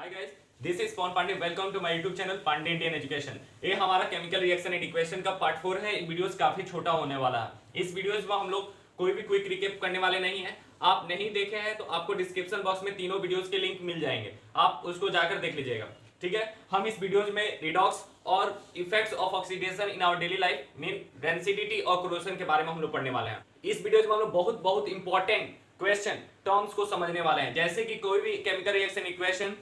Hi guys, this is Pawan Pandey. Welcome to my YouTube channel Pandey Indian education. ये हमारा chemical reaction and equation का part 4 है। Videos काफी छोटा होने वाला है। इस वीडियोस में हम लोग कोई भी क्विक रिकैप करने वाले नहीं है। आप नहीं देखे हैं तो आपको डिस्क्रिप्शन बॉक्स में तीनों वीडियोस के लिंक मिल जाएंगे, आप उसको जाकर देख लीजिएगा। ठीक है, हम इस वीडियोस में रिडॉक्स और effects of oxidation in our daily life mean density और कोरोजन के बारे में हम लोग पढ़ने वाले हैं। इस वीडियोस में हम लोग बहुत बहुत इंपॉर्टेंट क्वेश्चन टर्म्स को समझने वाले हैं, जैसे कि कोई भी केमिकल रिएक्शन इक्वेशन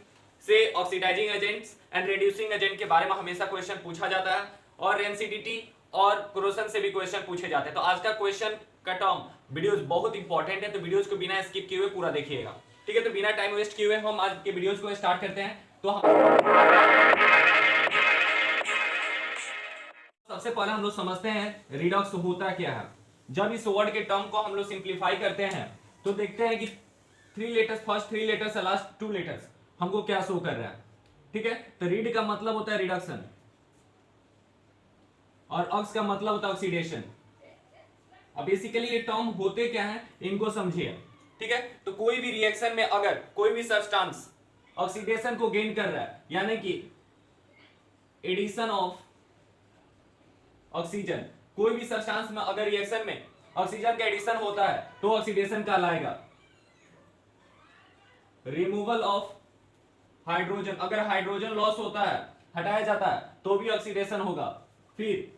से oxidising agents and reducing agent के बारे में हमेशा क्वेश्चन पूछा जाता है, और रेंसिडिटी और कोरोजन से भी क्वेश्चन पूछे जाते हैं। तो आज का क्वेश्चन का टर्म वीडियोस बहुत इंपॉर्टेंट है, तो वीडियोस को बिना स्किप किए हुए पूरा देखिएगा। ठीक है, तो बिना टाइम वेस्ट किए हुए हम आज के वीडियोस को स्टार्ट करते हैं। तो हम सबसे पहले हम लोग समझते हैं रिडॉक्स होता क्या है। जब इस वर्ड के टर्म को हम लोग सिंप्लीफाई करते हैं तो देखते हैं कि first three letters last two letters हमको क्या शो कर रहा है। ठीक है, तो रीड का मतलब होता है रिडक्शन और ऑक्स का मतलब होता है ऑक्सीडेशन। अब बेसिकली ये टर्म होते क्या है इनको समझिए। ठीक है, तो कोई भी रिएक्शन में अगर कोई भी सब्सटेंस ऑक्सीडेशन को गेन कर रहा है, यानी कि एडिशन ऑफ ऑक्सीजन, कोई भी सब्सटेंस में अगर रिएक्शन में ऑक्सीजन का एडिशन होता है तो ऑक्सीडेशन कहलाएगा। रिमूवल ऑफ हाइड्रोजन, अगर हाइड्रोजन लॉस होता है, हटाया जाता है, तो भी ऑक्सीडेशन होगा। फिर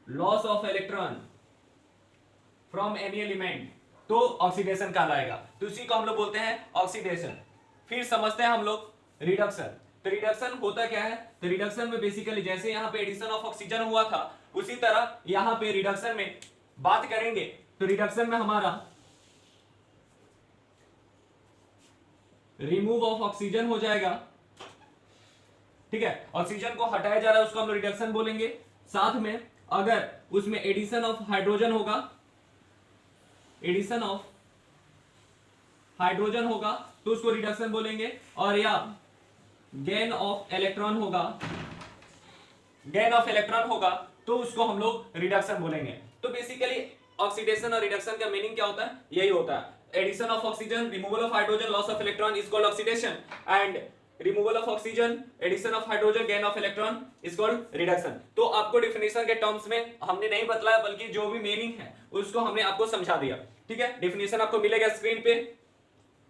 loss of electron from any element, तो ऑक्सीडेशन कहलाएगा। तो इसी को हम लोग बोलते हैं ऑक्सीडेशन। फिर समझते हैं हम लोग रिडक्शन। तो रिडक्शन होता क्या है, तो रिडक्शन में बेसिकली जैसे यहाँ पे एडिशन ऑफ ऑक्सीजन हुआ था, उसी तरह यहाँ पे रिडक्शन में बात करेंगे तो रिडक्शन में हमारा रिमूव ऑफ ऑक्सीजन हो जाएगा। ठीक है, ऑक्सीजन को हटाया जा रहा है उसको हम लोग रिडक्शन बोलेंगे। साथ में अगर उसमें एडिशन ऑफ हाइड्रोजन होगा, एडिशन ऑफ हाइड्रोजन होगा तो उसको रिडक्शन बोलेंगे। और या गेन ऑफ इलेक्ट्रॉन होगा, गेन ऑफ इलेक्ट्रॉन होगा तो उसको हम लोग रिडक्शन बोलेंगे। तो बेसिकली ऑक्सीडेशन और रिडक्शन का मीनिंग क्या होता है, यही होता है। Addition of oxygen, removal of hydrogen, loss of electron is called oxidation, and removal of oxygen, addition of hydrogen, gain of electron is called reduction. तो आपको डेफिनेशन के टर्म्स में हमने नहीं बतलाया, बल्कि जो भी मीनिंग है उसको हमने आपको समझा दिया। ठीक है, डेफिनेशन आपको मिलेगा स्क्रीन पे।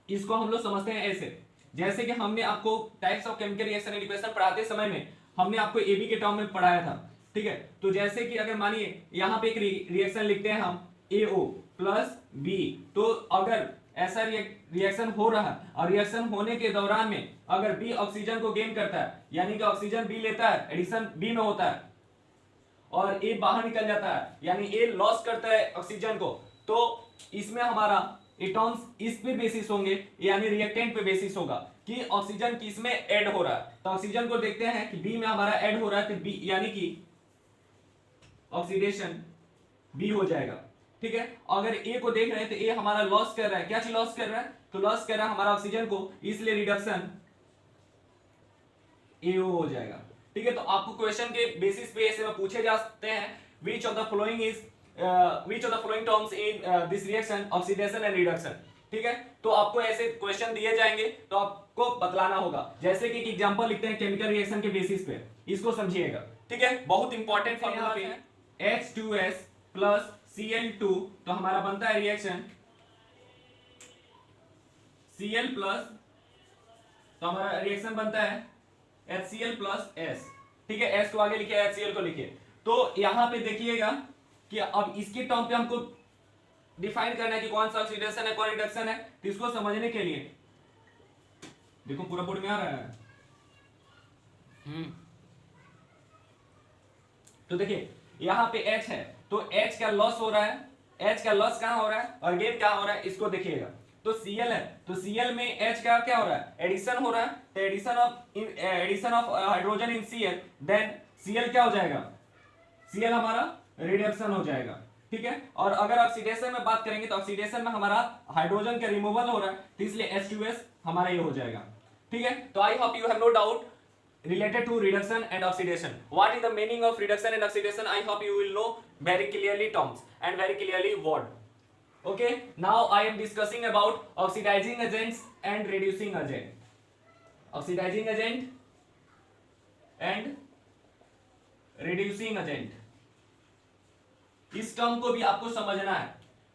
इसको हम लोग समझते हैं ऐसे, जैसे कि हमने आपको types of chemical reaction and equation पढ़ाते समय में हमने आपको एबी के टर्म में पढ़ाया था। ठीक है, तो जैसे कि अगर मानिए यहाँ पे एक रिएक्शन लिखते हैं हम AO प्लस बी, तो अगर ऐसा रिएक्शन हो रहा है और रिएक्शन होने के दौरान में अगर बी ऑक्सीजन को गेन करता है, यानी कि ऑक्सीजन बी लेता है, एडिशन बी में होता है, और ए बाहर निकल जाता है, यानी ए लॉस करता है ऑक्सीजन को, तो इसमें हमारा एटॉम्स इस पे बेसिस होंगे, यानी रिएक्टेंट पे बेसिस होगा कि ऑक्सीजन किस में ऐड हो रहा है। तो ऑक्सीजन को देखते हैं कि बी में हमारा ऐड हो रहा है, तो बी यानी कि ऑक्सीडेशन बी हो जाएगा। ठीक है, अगर ए को देख रहे हैं तो ए हमारा लॉस कर रहा है, क्या चीज लॉस कर रहा है, तो लॉस कर रहा है हमारा ऑक्सीजन को, इसलिए रिडक्शन एओ हो जाएगा। ठीक है, तो आपको क्वेश्चन के बेसिस पे ऐसे में पूछे जाते हैं which of the following terms in this reaction oxidation and reduction। ठीक है, तो आपको ऐसे क्वेश्चन दिए जाएंगे तो आपको बतलाना होगा। जैसे कि एग्जांपल लिखते हैं केमिकल रिएक्शन के बेसिस पे, इसको समझिएगा। ठीक है, बहुत इंपॉर्टेंट फॉर्मूला है H2S प्लस Cl2, तो हमारा बनता है रिएक्शन Cl प्लस, तो हमारा रिएक्शन बनता है HCl प्लस S। ठीक है, S को आगे लिखिए, HCl को लिखिए। तो यहां पे देखिएगा कि अब इसके टर्म पे हमको डिफाइन करना है कि कौन सा ऑक्सीडेशन है, कौन रिडक्शन है। तो इसको समझने के लिए देखो पूरा बोर्ड में आ रहा है। तो देखिए यहां पे H है, तो H का लॉस हो रहा है, H का लॉस कहां हो रहा है और गेन कहां हो रहा है, इसको देखिएगा। तो Cl है, तो Cl में H का क्या हो रहा है, एडिशन हो रहा है, तो addition of hydrogen in Cl, then Cl क्या हो जाएगा, Cl हमारा रिडक्शन हो जाएगा। ठीक है, और अगर ऑक्सीडेशन में बात करेंगे तो ऑक्सीडेशन में हमारा हाइड्रोजन का रिमूवल हो रहा है, तो इसलिए H2S हमारा ये हो जाएगा। ठीक है, तो I hope you have no doubt related to reduction and oxidation. What is the meaning of reduction and oxidation? I hope you will know very clearly terms and very clearly word. Okay, now I am discussing about oxidizing agents and reducing agent. Oxidising agent and reducing agent. इस term को भी आपको समझना है,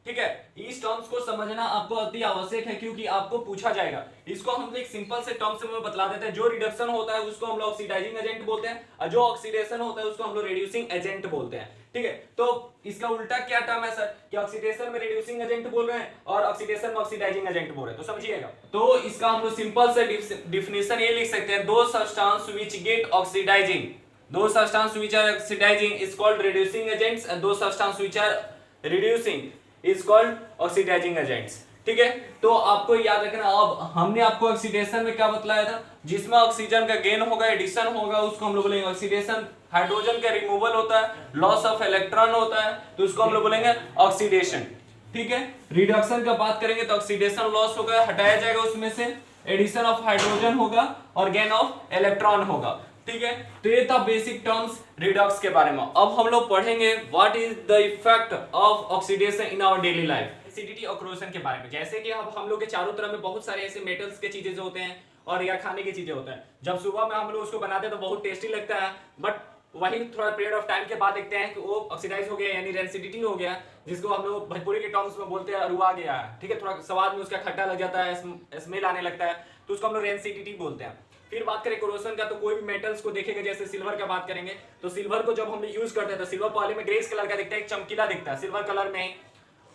ठीक है। इस terms को समझना आपको अति आवश्यक है क्योंकि आपको पूछा जाएगा। इसको हम एक सिंपल से टर्म से बतला देते हैं। जो रिडक्शन होता है उसको हम लोग ऑक्सीडाइजिंग एजेंट बोलते हैं, और जो ऑक्सीडेशन होता है उसको हम लोग रिड्यूसिंग एजेंट बोलते हैं, ठीक है। तो इसका उल्टा क्या टर्म है सर कि ऑक्सीडेशन में रिड्यूसिंग एजेंट बोल रहे हैं और ऑक्सीडेशन में ऑक्सीडाइजिंग एजेंट बोल रहे हैं, तो समझिएगा। तो इसका हम लोग सिंपल से डिफिनेशन ये लिख सकते हैं, दो सब्सटेंस व्हिच गेट ऑक्सीडाइजिंग, दो substance which are oxidizing is called reducing agents, and दो substance which are reducing is called oxidizing agents, ठीक है। तो आपको याद रखना, अब हमने आपको ऑक्सीडेशन में क्या बतलाया था, जिसमें ऑक्सीजन का गेन होगा, एडिशन होगा, उसको हम लोग बोलेंगे ऑक्सीडेशन। हाइड्रोजन का रिमूवल होता है, लॉस ऑफ इलेक्ट्रॉन होता है, तो उसको हम लोग बोलेंगे ऑक्सीडेशन, ठीक है। रिडक्शन का बात करेंगे तो ऑक्सीडेशन लॉस होगा, हटाया जाएगा उसमें से, एडिशन ऑफ हाइड्रोजन होगा और गेन ऑफ इलेक्ट्रॉन होगा, ठीक है। तो ये था बेसिक टर्म्स रिडक्स के बारे में। अब हम लोग पढ़ेंगे what is the effect of oxidation in our daily life, acidity और कोरोजन के बारे में। जैसे कि अब हम लोग के चारों तरफ में बहुत सारे ऐसे मेटल्स के चीजें जो होते हैं और या खाने की चीजें होते हैं, जब सुबह में हम लोग उसको बनाते हैं तो बहुत टेस्टी लगता है, बट वही थोड़ा पीरियड ऑफ टाइम के बाद देखते हैं कि वो ऑक्सीडाइज हो गया, यानी रेंसिडिटी हो गया, जिसको हम लोग भोजपुरी के टर्म्स में बोलते हैं अरुआ गया है, ठीक है। थोड़ा स्वाद में उसका खट्टा लग जाता है, स्मेल आने लगता है, तो उसको हम लोग रेंसिडिटी बोलते हैं। फिर बात करें कोरोजन का, तो कोई भी मेटल्स को देखेगा, जैसे सिल्वर का बात करेंगे तो सिल्वर को जब हम यूज करते हैं तो सिल्वर पहले में ग्रेस कलर का दिखता है, एक चमकीला दिखता है सिल्वर कलर में ही,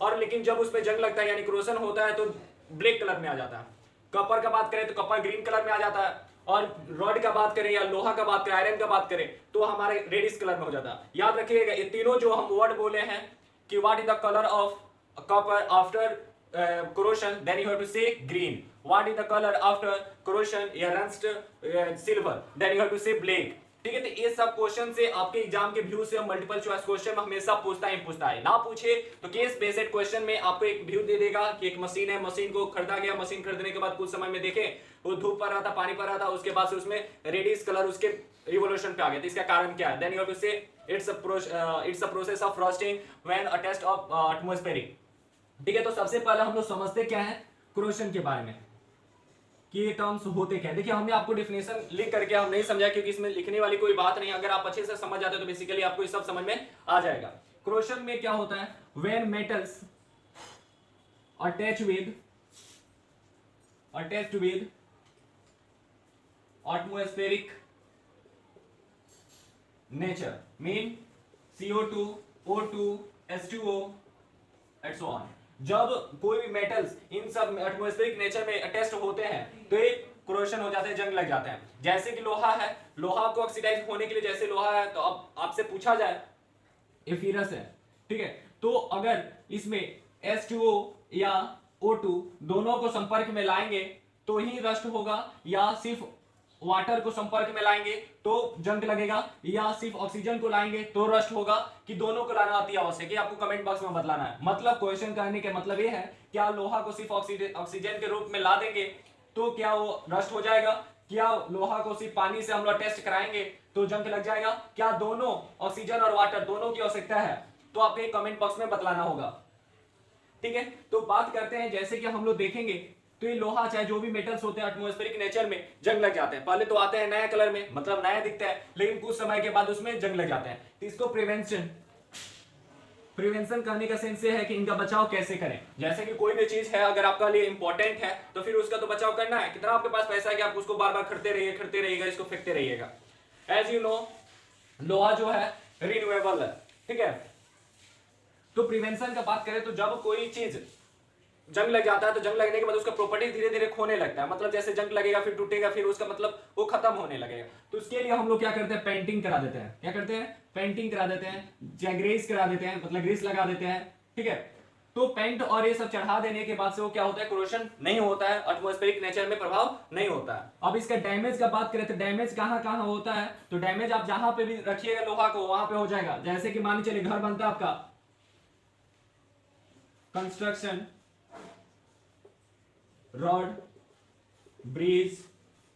और लेकिन जब उस पर जंग लगता है यानी कोरोजन होता है तो ब्लैक कलर में आ जाता है। कपर का बात करें तो कपर ग्रीन कलर में आ जाता है, और रॉड का बात करें या लोहा का बात करें, आयरन का बात करें तो हमारे रेडिश कलर में हो जाता है। याद रखिएगा ये तीनों जो हम वर्ड बोले हैं कि what is the colour of copper after corrosion, then you have to say green. What is the color after corrosion या rust silver, then you have to say black, ठीक है। तो ये सब क्वेश्चन से आपके एग्जाम के व्यू से मल्टीपल चॉइस क्वेश्चन में हमेशा पूछता है, ना पूछे तो केस बेस्ड क्वेश्चन में आपको एक व्यू दे देगा कि एक मशीन है, मशीन को खरीदा गया, मशीन खरीदने के बाद कुछ समय में देखे वो धूप पर रहा था, पानी पर रहा था, उसके बाद से उसमें रेडिश कलर उसके रिवोल्यूशन पे आ गया, तो इसका कारण क्या है, then you have to say it's a process of frosting when a test of atmospheric, ठीक है। तो सबसे पहले हम लोग समझते क्या है कोरोजन के बारे में कि ये टर्म्स होते क्या है। देखिए हमने आपको डिफिनेशन लिख करके हम नहीं समझा क्योंकि इसमें लिखने वाली कोई बात नहीं, अगर आप अच्छे से समझ जाते तो बेसिकली आपको ये सब समझ में आ जाएगा। कोरोजन में क्या होता है, when metals attach with atmospheric nature, mean CO2, O2, H2O and so on. जब कोई भी मेटल्स इन सब एटमॉस्फेरिक नेचर में अटैच्ड होते हैं तो एक कोरोजन हो जाता है, जंग लग जाते हैं। जैसे कि लोहा है, लोहा को ऑक्सीडाइज होने के लिए जैसे लोहा है, तो अब आपसे पूछा जाए ये फेरस है, ठीक है, तो अगर इसमें H2O या O2 दोनों को संपर्क में लाएंगे तो ही रस्ट होगा, या सिर्फ वाटर को संपर्क में लाएंगे तो जंग लगेगा, या सिर्फ ऑक्सीजन को लाएंगे तो रस्ट होगा, कि दोनों को लाना अति आवश्यक है। आपको कमेंट बॉक्स में बतलाना है। मतलब क्वेश्चन करने का मतलब ये है, क्या लोहा को सिर्फ ऑक्सीजन के रूप में ला देंगे तो क्या वो रस्ट हो जाएगा, क्या लोहा को सिर्फ पानी से हम लोग टेस्ट कराएंगे तो जंग लग जाएगा, क्या दोनों ऑक्सीजन और वाटर दोनों की आवश्यकता है, तो आपको कमेंट बॉक्स में बतलाना होगा, ठीक है। तो बात करते हैं, जैसे कि हम लोग देखेंगे तो ये लोहा चाहे जो भी मेटल्स होते हैं एटमॉस्फेरिक नेचर में जंग लग जाते हैं। पहले तो आते हैं नया कलर में, मतलब नया दिखता है, लेकिन कुछ समय के बाद उसमें जंग लग जाते हैं। तो इसको प्रिवेंशन करने का सेंस ये है कि इनका बचाव कैसे करें। जैसे कि कोई भी चीज है अगर आपका लिए इंपॉर्टेंट है तो फिर उसका तो बचाव करना है। कितना आपके पास पैसा है कि आप उसको बार बार खरीदते रहिएगा, इसको फेंकते रहिएगा। एज यू नो लोहा जो है रिन्यूएबल है, ठीक है। तो प्रिवेंशन का बात करें तो जब कोई चीज जंग लग जाता है तो जंग लगने के बाद उसका प्रॉपर्टी धीरे धीरे खोने लगता है, मतलब जैसे जंग लगेगा फिर टूटेगा, फिर उसका मतलब वो खत्म होने लगेगा। तो उसके लिए हम लोग क्या करते हैं, पेंटिंग करा देते हैं। क्या करते हैं, पेंटिंग करा देते हैं, या ग्रेस करा देते हैं, मतलब ग्रेस लगा देते हैं, ठीक है। तो पेंट और ये सब चढ़ा देने के बाद से वो क्या होता है, कोरोजन नहीं होता है, एटमॉस्फेरिक नेचर में प्रभाव नहीं होता है। अब इसका डैमेज का बात करें तो डैमेज कहां कहां होता है, तो डैमेज आप जहां पे भी रखिएगा लोहा को वहां पे हो जाएगा। जैसे कि मान लीजिए चलिए घर बनता है आपका, कंस्ट्रक्शन, रॉड, ब्रिज,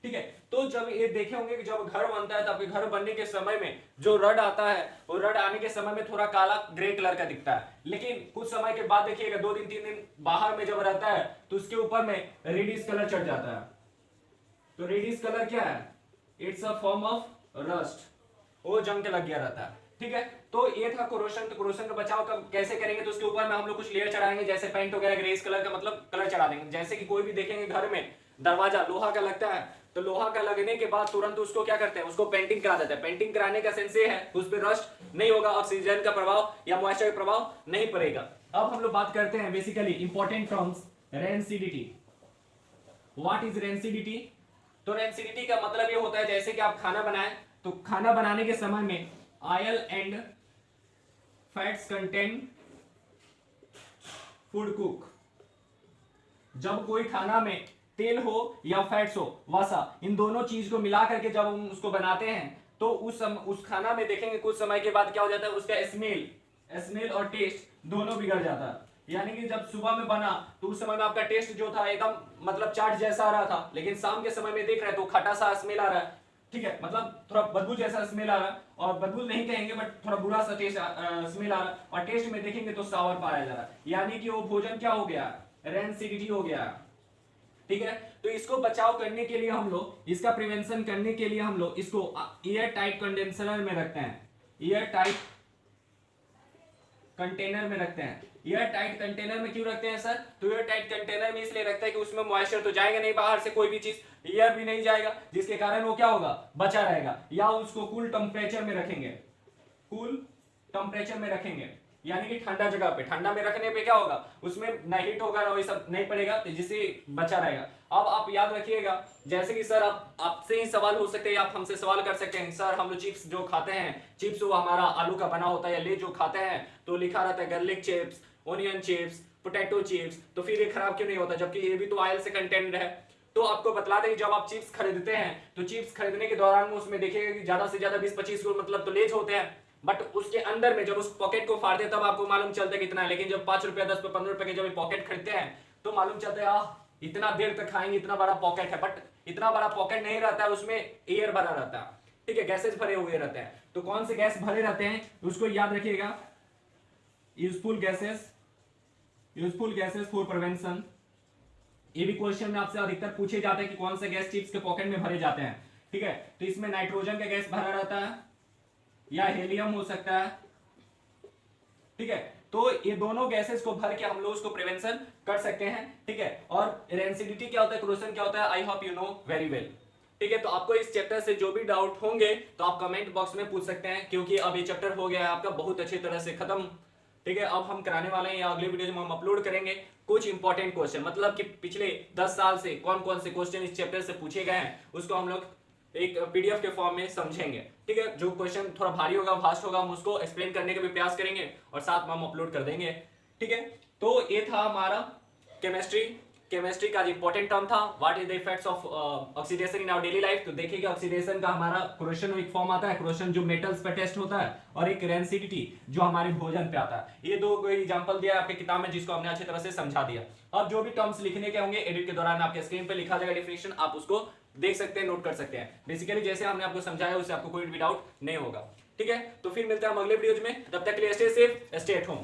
ठीक है। तो जब ये देखे होंगे कि जब घर बनता है तो आपके घर बनने के समय में जो रड आता है वो रड आने के समय में थोड़ा काला ग्रे कलर का दिखता है, लेकिन कुछ समय के बाद देखिएगा 2 दिन 3 दिन बाहर में जब रहता है तो उसके ऊपर में रेडिश कलर चढ़ जाता है, तो रेडिस कलर क्या है, it's a form of rust, वो जंग के लग गया रहता है। ठीक है, तो ये था कोरोशन। तो कोरोशन का बचाव कब कैसे करेंगे, तो उसके ऊपर में हम लोग कुछ लेयर चढ़ाएंगे, जैसे पेंट वगैरह ग्रेस कलर का मतलब कलर चढ़ा देंगे। जैसे कि कोई भी देखेंगे घर में दरवाजा लोहा का लगता है, तो लोहा का लगने के बाद तुरंत उसको क्या करते हैं, उसको पेंटिंग करा देते हैं। पेंटिंग कराने का सेंस ये है उस पर रस्ट नहीं होगा, ऑक्सीजन का प्रभाव या मॉइस्चर का प्रभाव नहीं पड़ेगा। अब हम लोग बात करते हैं basically important terms, rancidity. What is rancidity? तो रेंसिडिटी का मतलब ये होता है जैसे कि आप खाना बनाएं, तो खाना बनाने के समय में oil and fats contain food cook. जब कोई खाना में तेल हो या फैट्स हो, वसा, इन दोनों चीज को मिला करके जब हम उसको बनाते हैं, तो उस खाना में देखेंगे कुछ समय के बाद क्या हो जाता है, उसका स्मेल और टेस्ट दोनों बिगड़ जाता है। यानी कि जब सुबह में बना तो उस समय में आपका टेस्ट जो था एकदम मतलब चाट जैसा आ रहा था, लेकिन शाम के समय में देख रहे हैं तो खट्टा सा स्मेल आ रहा है। ठीक है, मतलब थोड़ा बदबू जैसा स्मेल आ रहा है, और बदबू नहीं कहेंगे बट थोड़ा बुरा सा टेस्ट स्मेल आ रहा है, और टेस्ट में देखेंगे तो सावर पाया जा रहा है, यानी कि वो भोजन क्या हो गया, रेंसिडिटी हो गया। ठीक है, तो इसको बचाव करने के लिए हम लोग, इसका प्रिवेंशन करने के लिए हम लोग इसको एयर टाइट कंडेंसर में रखते हैं, एयर टाइट कंटेनर में रखते हैं। एयर टाइट कंटेनर में क्यों रखते हैं सर? तो एयर टाइट कंटेनर में इसलिए रखते हैं कि उसमें मॉइस्चर तो जाएगा नहीं बाहर से, कोई भी चीज, एयर भी नहीं जाएगा, जिसके कारण वो क्या होगा, बचा रहेगा। या उसको कूल टेम्परेचर में रखेंगे, कूल टेम्परेचर में रखेंगे, यानी कि ठंडा जगह पे। ठंडा में रखने पे क्या होगा, उसमें ना हीट होगा ना ये सब नहीं पड़ेगा, तो जिससे बचा रहेगा। अब आप याद रखिएगा, जैसे कि सर आपसे ही सवाल हो सकते हैं, आप हमसे सवाल कर सकते हैं, सर हम लोग चिप्स जो खाते हैं, चिप्स वो हमारा आलू का बना होता है, या ले जो खाते हैं तो लिखा रहता है garlic chips, onion chips, potato chips, तो फिर ये खराब क्यों नहीं होता, जबकि ये भी तो ऑयल से कंटेंट है। तो आपको बतला दें, जब आप चिप्स खरीदते हैं तो चिप्स खरीदने के दौरान में उसमें देखिएगा कि ज्यादा से ज्यादा 20-25 को मतलब तो लेज होते हैं, बट उसके अंदर में जब उस पॉकेट को फाड़ते हैं तब आपको मालूम चलता है कितना है। लेकिन जब 5 रुपया 10 रुपये 15 रुपए के जब पॉकेट खरीदते हैं तो मालूम चलता है इतना देर तक खाएंगे, इतना बड़ा पॉकेट है, बट इतना बड़ा पॉकेट नहीं रहता है, उसमें एयर भरा रहता है। ठीक है, गैसेस भरे हुए रहते हैं। तो कौन से गैस भरे रहते हैं उसको याद रखिएगा, यूजफुल गैसेस फॉर प्रिवेंशन। ये भी क्वेश्चन में आपसे अधिकतर पूछे जाते हैं कि कौन से गैस चिप्स के पॉकेट में भरे जाते हैं। ठीक है, तो इसमें नाइट्रोजन का गैस भरा रहता है या हीलियम हो सकता है। ठीक है, तो ये दोनों गैसेस को भर के हम लोग उसको प्रिवेंशन कर सकते हैं। ठीक है, और रेंसिडिटी क्या होता है, कोरोशन क्या होता है, आई hope you know very well. ठीक है, तो आपको इस चैप्टर से जो भी डाउट होंगे तो आप कमेंट बॉक्स में पूछ सकते हैं, क्योंकि अब ये चैप्टर हो गया है आपका बहुत अच्छी तरह से खत्म। ठीक है, अब हम कराने वाले हैं या अगले वीडियो में हम अपलोड करेंगे कुछ इंपॉर्टेंट क्वेश्चन, मतलब कि पिछले 10 साल से कौन कौन से क्वेश्चन इस चैप्टर से पूछे गए हैं उसको हम लोग एक पीडीएफ के फॉर्म में समझेंगे। ठीक है, जो क्वेश्चन थोड़ा भारी होगा, फास्ट होगा, हम उसको एक्सप्लेन करने का भी प्रयास करेंगे और साथ में हम अपलोड कर देंगे। ठीक है, तो ये था हमारा केमिस्ट्री का इंपॉर्टेंट टर्म था, what is the effects of oxidation in our daily life. तो देखिएगा ऑक्सीडेशन का हमारा कोरोशन एक फॉर्म आता है, कोरोशन जो मेटल्स पे टेस्ट होता है, और एक रेंसिडिटी जो हमारे भोजन पे आता है। ये दो कोई एग्जांपल दिया है आपके किताब में, जिसको हमने अच्छी तरह से समझा दिया। अब जो भी टर्म्स लिखने के होंगे एडिट के दौरान आपके स्क्रीन पे लिखा जाएगा डेफिनेशन, आप उसको देख सकते हैं, नोट कर सकते हैं। बेसिकली जैसे हमने आपको समझाया उससे आपको कोई भी डाउट नहीं होगा। ठीक है, तो फिर मिलते हैं हम अगले वीडियोज में, तब तक के लिए stay safe, stay at home.